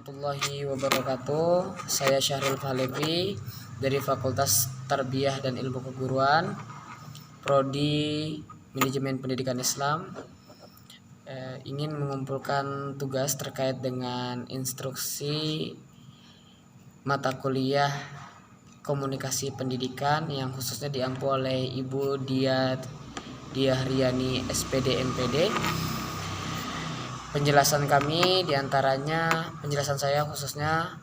warahmatullahi wabarakatuh. Saya Syahrul Fahlevi dari Fakultas Tarbiyah dan Ilmu Keguruan, Prodi Manajemen Pendidikan Islam. Ingin mengumpulkan tugas terkait dengan instruksi mata kuliah komunikasi pendidikan yang khususnya diampu oleh Ibu Diah Riani SPD MPD. Penjelasan saya khususnya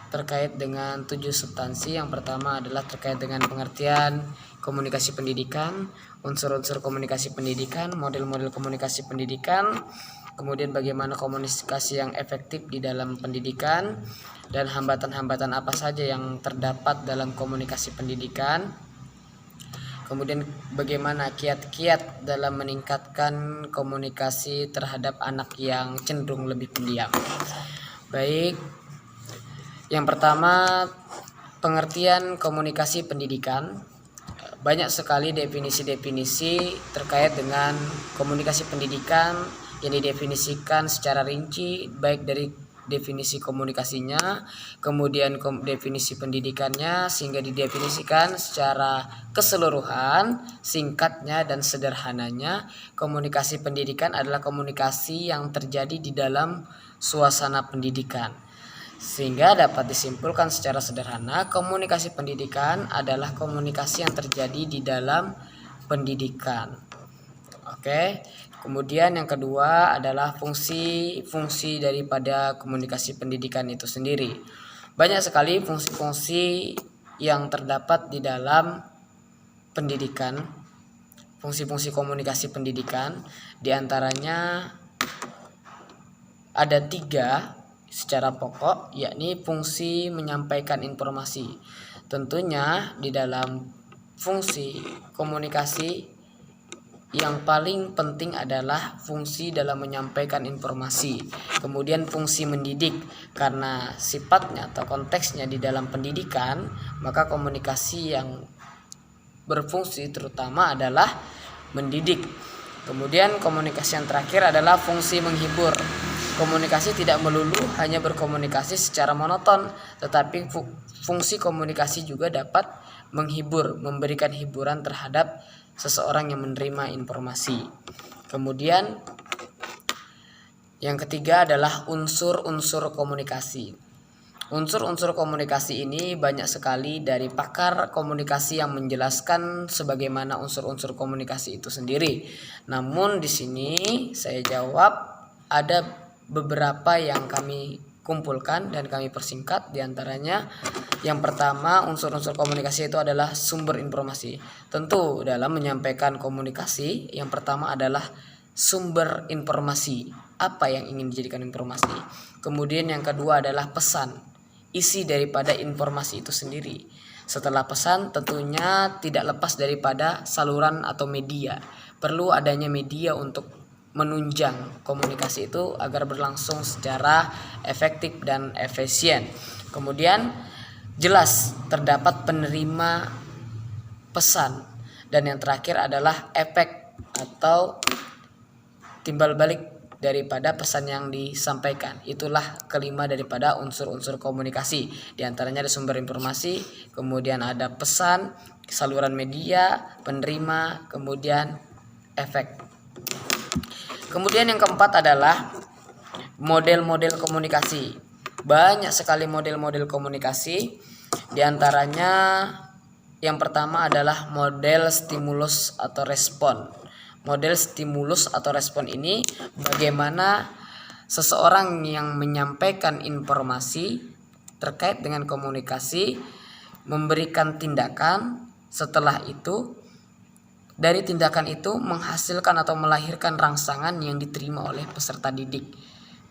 terkait dengan 7 substansi. Yang pertama adalah terkait dengan pengertian komunikasi pendidikan, unsur-unsur komunikasi pendidikan, model-model komunikasi pendidikan, kemudian bagaimana komunikasi yang efektif di dalam pendidikan, dan hambatan-hambatan apa saja yang terdapat dalam komunikasi pendidikan. Kemudian bagaimana kiat-kiat dalam meningkatkan komunikasi terhadap anak yang cenderung lebih pendiam. Baik, yang pertama pengertian komunikasi pendidikan. Banyak sekali definisi-definisi terkait dengan komunikasi pendidikan yang didefinisikan secara rinci, baik dari definisi komunikasinya, kemudian definisi pendidikannya, sehingga didefinisikan secara keseluruhan, singkatnya dan sederhananya. Komunikasi pendidikan adalah komunikasi yang terjadi di dalam suasana pendidikan, sehingga dapat disimpulkan secara sederhana, komunikasi pendidikan adalah komunikasi yang terjadi di dalam pendidikan. Oke. Kemudian yang kedua adalah fungsi daripada komunikasi pendidikan itu sendiri. Banyak sekali fungsi-fungsi yang terdapat di dalam pendidikan, fungsi-fungsi komunikasi pendidikan. Di antaranya ada 3 secara pokok, yakni fungsi menyampaikan informasi. Tentunya di dalam fungsi komunikasi yang paling penting adalah fungsi dalam menyampaikan informasi. Kemudian fungsi mendidik, karena sifatnya atau konteksnya di dalam pendidikan, maka komunikasi yang berfungsi terutama adalah mendidik. Kemudian komunikasi yang terakhir adalah fungsi menghibur. Komunikasi tidak melulu hanya berkomunikasi secara monoton, tetapi fungsi komunikasi juga dapat menghibur, memberikan hiburan terhadap seseorang yang menerima informasi. Kemudian yang ketiga adalah unsur-unsur komunikasi. Unsur-unsur komunikasi ini banyak sekali dari pakar komunikasi yang menjelaskan sebagaimana unsur-unsur komunikasi itu sendiri. Namun di sini saya jawab ada beberapa yang kami kumpulkan dan kami persingkat. Di antaranya yang pertama, unsur-unsur komunikasi itu adalah sumber informasi. Tentu dalam menyampaikan komunikasi, yang pertama adalah sumber informasi, apa yang ingin dijadikan informasi. Kemudian yang kedua adalah pesan, isi daripada informasi itu sendiri. Setelah pesan, tentunya tidak lepas daripada saluran atau media. Perlu adanya media untuk menunjang komunikasi itu agar berlangsung secara efektif dan efisien. Kemudian jelas terdapat penerima pesan, dan yang terakhir adalah efek atau timbal balik daripada pesan yang disampaikan. Itulah kelima daripada unsur-unsur komunikasi. Di antaranya ada sumber informasi, kemudian ada pesan, saluran media, penerima, kemudian efek. Kemudian yang keempat adalah model-model komunikasi. Banyak sekali model-model komunikasi. Di antaranya yang pertama adalah model stimulus atau respon. Model stimulus atau respon ini bagaimana seseorang yang menyampaikan informasi terkait dengan komunikasi memberikan tindakan, setelah itu dari tindakan itu menghasilkan atau melahirkan rangsangan yang diterima oleh peserta didik.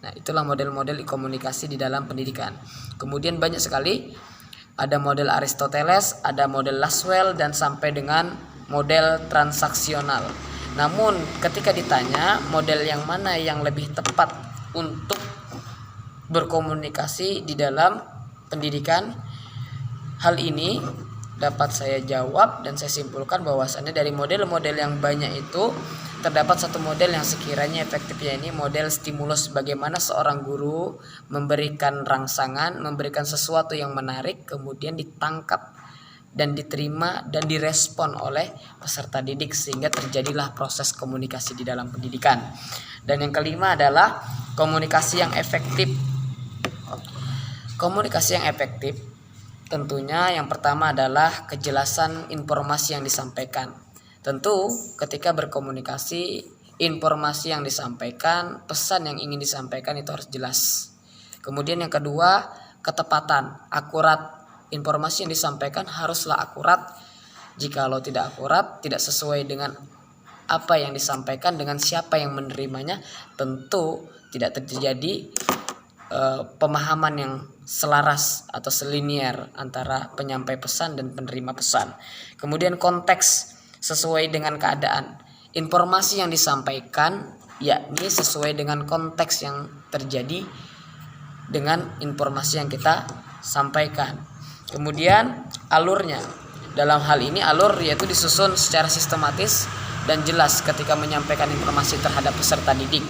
Nah, itulah model-model komunikasi di dalam pendidikan. Kemudian banyak sekali, ada model Aristoteles, ada model Laswell, dan sampai dengan model transaksional. Namun ketika ditanya model yang mana yang lebih tepat untuk berkomunikasi di dalam pendidikan, hal ini dapat saya jawab dan saya simpulkan bahwasannya dari model-model yang banyak itu terdapat satu model yang sekiranya efektif, yaitu model stimulus. Bagaimana seorang guru memberikan rangsangan, memberikan sesuatu yang menarik, kemudian ditangkap dan diterima dan direspon oleh peserta didik sehingga terjadilah proses komunikasi di dalam pendidikan. Dan yang kelima adalah komunikasi yang efektif. Komunikasi yang efektif tentunya yang pertama adalah kejelasan informasi yang disampaikan. Tentu ketika berkomunikasi, informasi yang disampaikan, pesan yang ingin disampaikan itu harus jelas. Kemudian yang kedua, ketepatan, akurat. Informasi yang disampaikan haruslah akurat. Jikalau tidak akurat, tidak sesuai dengan apa yang disampaikan, dengan siapa yang menerimanya, tentu tidak terjadi pemahaman yang selaras atau selinier antara penyampai pesan dan penerima pesan. Kemudian konteks, sesuai dengan keadaan. Informasi yang disampaikan yakni sesuai dengan konteks yang terjadi dengan informasi yang kita sampaikan. Kemudian alurnya. Dalam hal ini alur yaitu disusun secara sistematis dan jelas ketika menyampaikan informasi terhadap peserta didik.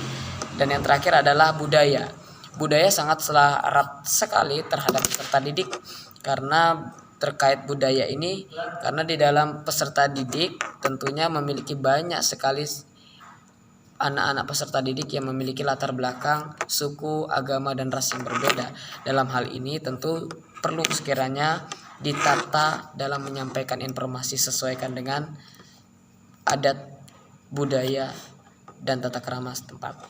Dan yang terakhir adalah budaya. Budaya sangat erat sekali terhadap peserta didik karena terkait budaya ini, karena di dalam peserta didik tentunya memiliki banyak sekali anak-anak peserta didik yang memiliki latar belakang, suku, agama, dan ras yang berbeda. Dalam hal ini tentu perlu sekiranya ditata dalam menyampaikan informasi sesuaikan dengan adat, budaya, dan tata krama setempat.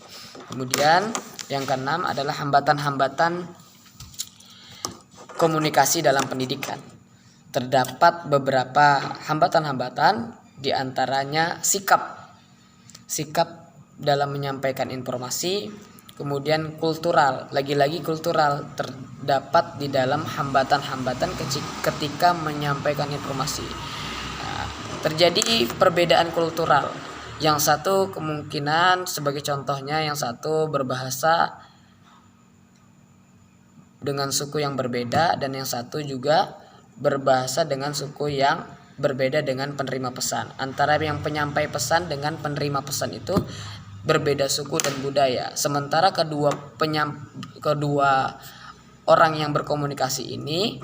Kemudian yang keenam adalah hambatan-hambatan komunikasi dalam pendidikan. Terdapat beberapa hambatan-hambatan, diantaranya sikap dalam menyampaikan informasi, kemudian kultural, lagi-lagi kultural terdapat di dalam hambatan-hambatan ketika menyampaikan informasi. Terjadi perbedaan kultural. Yang satu kemungkinan sebagai contohnya, yang satu berbahasa dengan suku yang berbeda dan yang satu juga berbahasa dengan suku yang berbeda dengan penerima pesan. Antara yang penyampai pesan dengan penerima pesan itu berbeda suku dan budaya. Sementara kedua orang yang berkomunikasi ini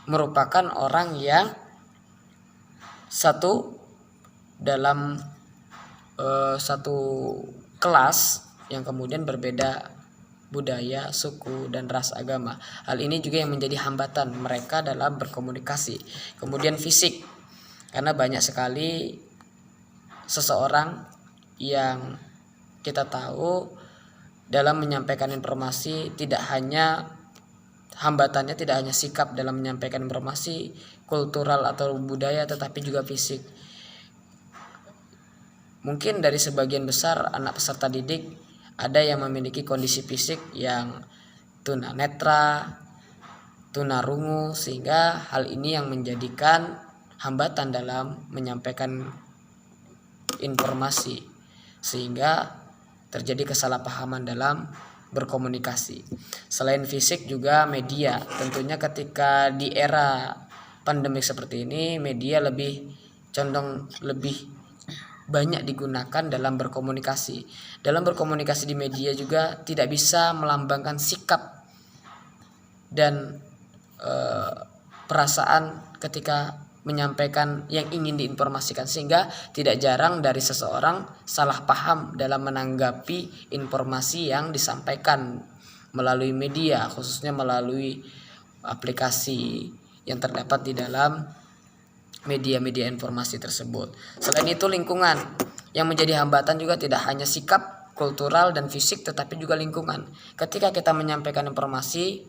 merupakan orang yang satu dalam satu kelas yang kemudian berbeda budaya, suku, dan ras agama. Hal ini juga yang menjadi hambatan mereka dalam berkomunikasi. Kemudian fisik, karena banyak sekali seseorang yang kita tahu dalam menyampaikan informasi hambatannya tidak hanya sikap dalam menyampaikan informasi, kultural atau budaya, tetapi juga fisik. Mungkin dari sebagian besar anak peserta didik ada yang memiliki kondisi fisik yang tunanetra, tunarungu, sehingga hal ini yang menjadikan hambatan dalam menyampaikan informasi, sehingga terjadi kesalahpahaman dalam berkomunikasi. Selain fisik juga media. Tentunya ketika di era pandemik seperti ini, media lebih banyak digunakan dalam berkomunikasi. Dalam berkomunikasi di media juga tidak bisa melambangkan sikap dan perasaan ketika menyampaikan yang ingin diinformasikan, sehingga tidak jarang dari seseorang salah paham dalam menanggapi informasi yang disampaikan melalui media, khususnya melalui aplikasi yang terdapat di dalam media-media informasi tersebut. Selain itu lingkungan yang menjadi hambatan juga tidak hanya sikap, kultural, dan fisik, tetapi juga lingkungan. Ketika kita menyampaikan informasi,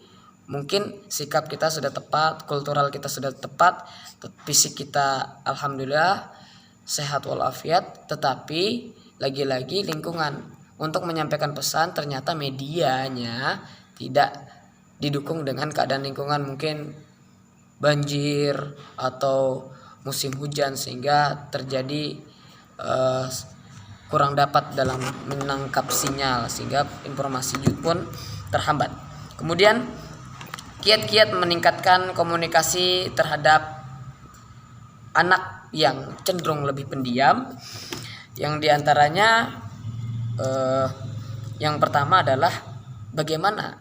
mungkin sikap kita sudah tepat, kultural kita sudah tepat, fisik kita alhamdulillah sehat walafiat, tetapi lagi-lagi lingkungan untuk menyampaikan pesan ternyata medianya tidak didukung dengan keadaan lingkungan, mungkin banjir atau musim hujan, sehingga terjadi kurang dapat dalam menangkap sinyal, sehingga informasi pun terhambat. Kemudian kiat-kiat meningkatkan komunikasi terhadap anak yang cenderung lebih pendiam. Yang diantaranya yang pertama adalah bagaimana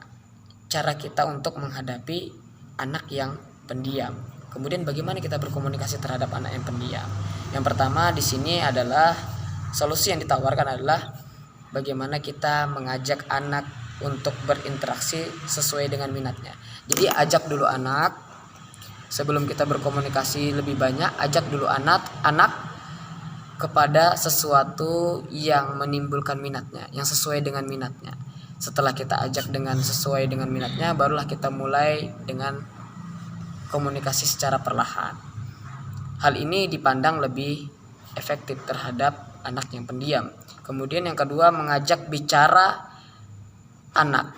cara kita untuk menghadapi anak yang pendiam. Kemudian bagaimana kita berkomunikasi terhadap anak yang pendiam. Yang pertama di sini adalah solusi yang ditawarkan adalah bagaimana kita mengajak anak untuk berinteraksi sesuai dengan minatnya. Jadi ajak dulu anak, sebelum kita berkomunikasi lebih banyak, ajak dulu anak kepada sesuatu yang menimbulkan minatnya, yang sesuai dengan minatnya. Setelah kita ajak dengan sesuai dengan minatnya, barulah kita mulai dengan komunikasi secara perlahan. Hal ini dipandang lebih efektif terhadap anak yang pendiam. Kemudian yang kedua, mengajak bicara anak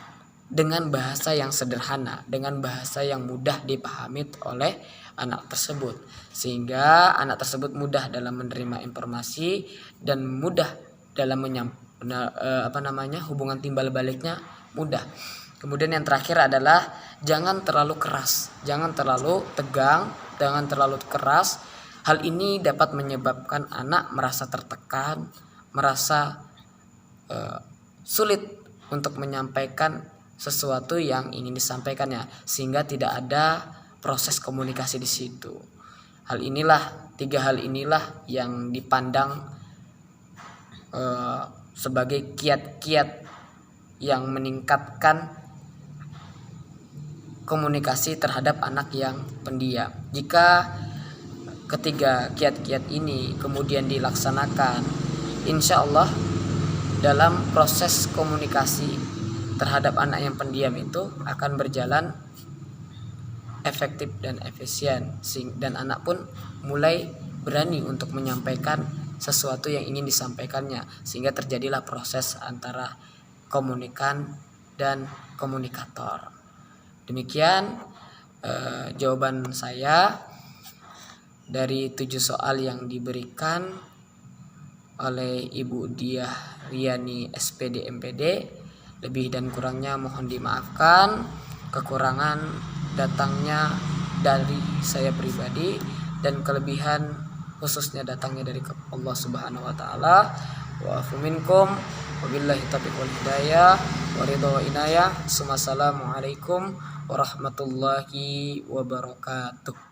dengan bahasa yang sederhana, dengan bahasa yang mudah dipahami oleh anak tersebut, sehingga anak tersebut mudah dalam menerima informasi dan mudah dalam hubungan timbal baliknya mudah. Kemudian yang terakhir adalah jangan terlalu keras, jangan terlalu tegang, jangan terlalu keras. Hal ini dapat menyebabkan anak merasa tertekan, merasa sulit untuk menyampaikan sesuatu yang ingin disampaikannya, sehingga tidak ada proses komunikasi di situ. Tiga hal inilah yang dipandang sebagai kiat-kiat yang meningkatkan komunikasi terhadap anak yang pendiam. Jika ketiga kiat-kiat ini kemudian dilaksanakan, insya Allah dalam proses komunikasi terhadap anak yang pendiam itu akan berjalan efektif dan efisien, dan anak pun mulai berani untuk menyampaikan sesuatu yang ingin disampaikannya, sehingga terjadilah proses antara komunikan dan komunikator. Demikian jawaban saya dari 7 soal yang diberikan oleh Ibu Diah Riani SPD MPD. Lebih dan kurangnya mohon dimaafkan. Kekurangan datangnya dari saya pribadi, dan kelebihan khususnya datangnya dari Allah Subhanahu wa taala. Wa afu minkum, wabillahi taufiq wal hidayah, wa ridha wa inayah. Assalamualaikum warahmatullahi wabarakatuh.